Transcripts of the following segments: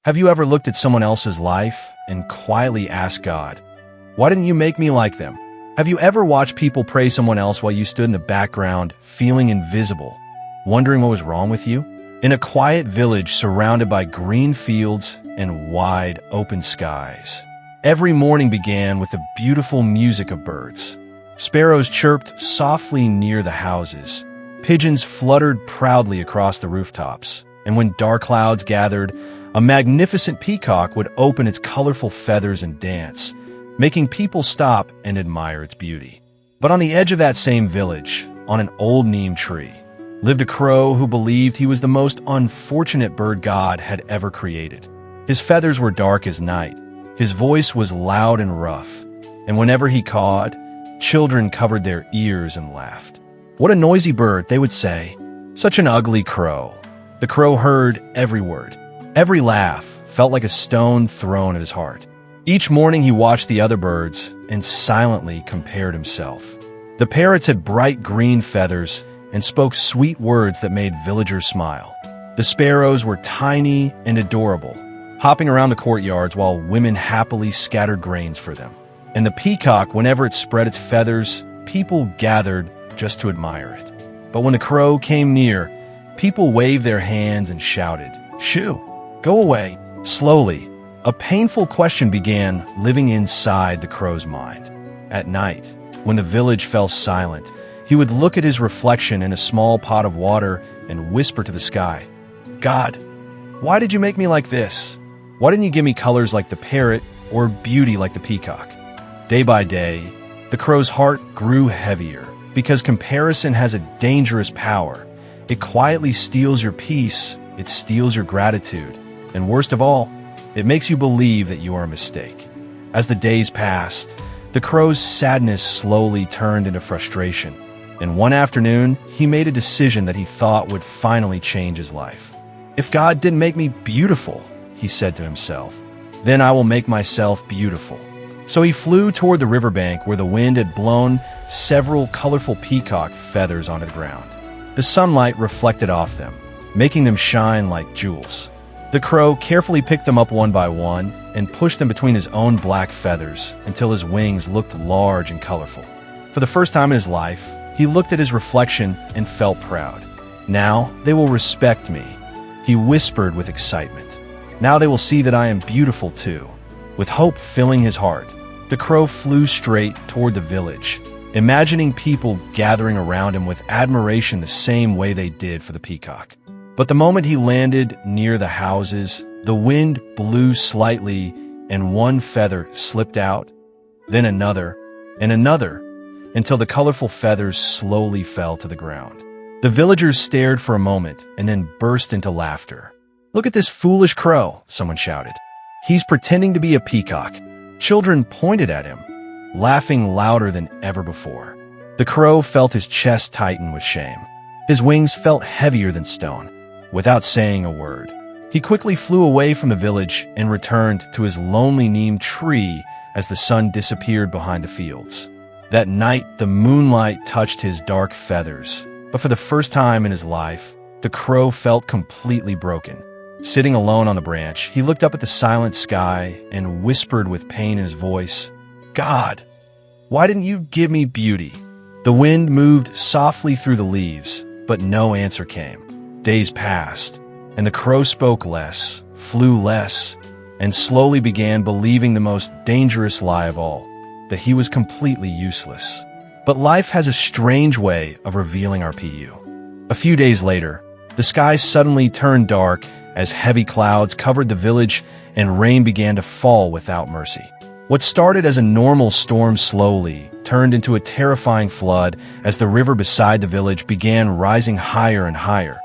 Have you ever looked at someone else's life and quietly asked God, why didn't you make me like them? Have you ever watched people praise someone else while you stood in the background, feeling invisible, wondering what was wrong with you? In a quiet village surrounded by green fields and wide, open skies, every morning began with the beautiful music of birds. Sparrows chirped softly near the houses. Pigeons fluttered proudly across the rooftops. And when dark clouds gathered, a magnificent peacock would open its colorful feathers and dance, making people stop and admire its beauty. But on the edge of that same village, on an old neem tree, lived a crow who believed he was the most unfortunate bird God had ever created. His feathers were dark as night, his voice was loud and rough, and whenever he cawed, children covered their ears and laughed. "What a noisy bird," they would say. "Such an ugly crow." The crow heard every word. Every laugh felt like a stone thrown at his heart. Each morning he watched the other birds and silently compared himself. The parrots had bright green feathers and spoke sweet words that made villagers smile. The sparrows were tiny and adorable, hopping around the courtyards while women happily scattered grains for them. And the peacock, whenever it spread its feathers, people gathered just to admire it. But when the crow came near, people waved their hands and shouted, "Shoo! Go away!" Slowly, a painful question began living inside the crow's mind. At night, when the village fell silent, he would look at his reflection in a small pot of water and whisper to the sky, "God, why did you make me like this? Why didn't you give me colors like the parrot or beauty like the peacock?" Day by day, the crow's heart grew heavier because comparison has a dangerous power. It quietly steals your peace, it steals your gratitude, and worst of all, it makes you believe that you are a mistake. As the days passed, the crow's sadness slowly turned into frustration, and one afternoon, he made a decision that he thought would finally change his life. "If God didn't make me beautiful," he said to himself, "then I will make myself beautiful." So he flew toward the riverbank where the wind had blown several colorful peacock feathers onto the ground. The sunlight reflected off them, making them shine like jewels. The crow carefully picked them up one by one and pushed them between his own black feathers until his wings looked large and colorful. For the first time in his life, he looked at his reflection and felt proud. "Now they will respect me," he whispered with excitement. "Now they will see that I am beautiful too." With hope filling his heart, the crow flew straight toward the village, imagining people gathering around him with admiration the same way they did for the peacock. But the moment he landed near the houses, the wind blew slightly and one feather slipped out, then another, and another, until the colorful feathers slowly fell to the ground. The villagers stared for a moment and then burst into laughter. "Look at this foolish crow," someone shouted. "He's pretending to be a peacock." Children pointed at him, laughing louder than ever before. The crow felt his chest tighten with shame. His wings felt heavier than stone. Without saying a word, he quickly flew away from the village and returned to his lonely neem tree as the sun disappeared behind the fields. That night, the moonlight touched his dark feathers, but for the first time in his life, the crow felt completely broken. Sitting alone on the branch, he looked up at the silent sky and whispered with pain in his voice, "God, why didn't you give me beauty?" The wind moved softly through the leaves, but no answer came. Days passed, and the crow spoke less, flew less, and slowly began believing the most dangerous lie of all, that he was completely useless. But life has a strange way of revealing our PU. A few days later, the sky suddenly turned dark as heavy clouds covered the village and rain began to fall without mercy. What started as a normal storm slowly turned into a terrifying flood as the river beside the village began rising higher and higher,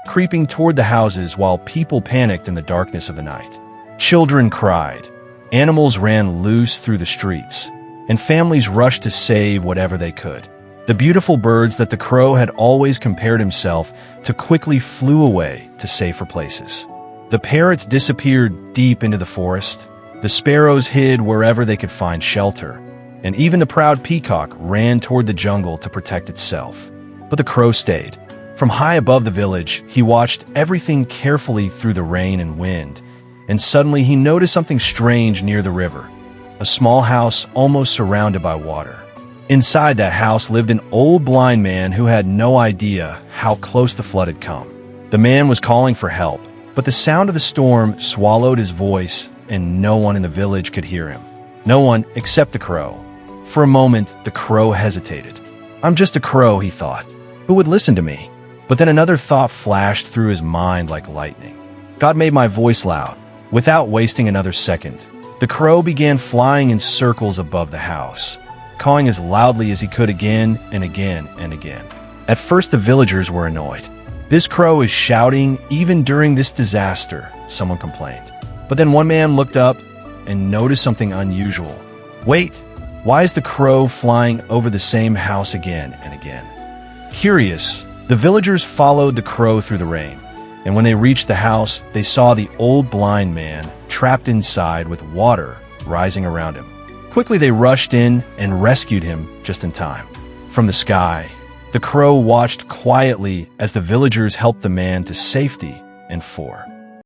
creeping toward the houses while people panicked in the darkness of the night. Children cried, animals ran loose through the streets, and families rushed to save whatever they could. The beautiful birds that the crow had always compared himself to quickly flew away to safer places. The parrots disappeared deep into the forest, the sparrows hid wherever they could find shelter, and even the proud peacock ran toward the jungle to protect itself. But the crow stayed. From high above the village, he watched everything carefully through the rain and wind, and suddenly he noticed something strange near the river. A small house almost surrounded by water. Inside that house lived an old blind man who had no idea how close the flood had come. The man was calling for help, but the sound of the storm swallowed his voice, and no one in the village could hear him. No one except the crow. For a moment, the crow hesitated. I'm just a crow, he thought. Who would listen to me? But then another thought flashed through his mind like lightning. God made my voice loud. Without wasting another second, the crow began flying in circles above the house, cawing as loudly as he could again and again and again. At first, the villagers were annoyed. This crow is shouting even during this disaster, someone complained. But then one man looked up and noticed something unusual. Wait, why is the crow flying over the same house again and again? Curious, the villagers followed the crow through the rain, and when they reached the house, they saw the old blind man trapped inside with water rising around him. Quickly, they rushed in and rescued him just in time. From the sky, the crow watched quietly as the villagers helped the man to safety and for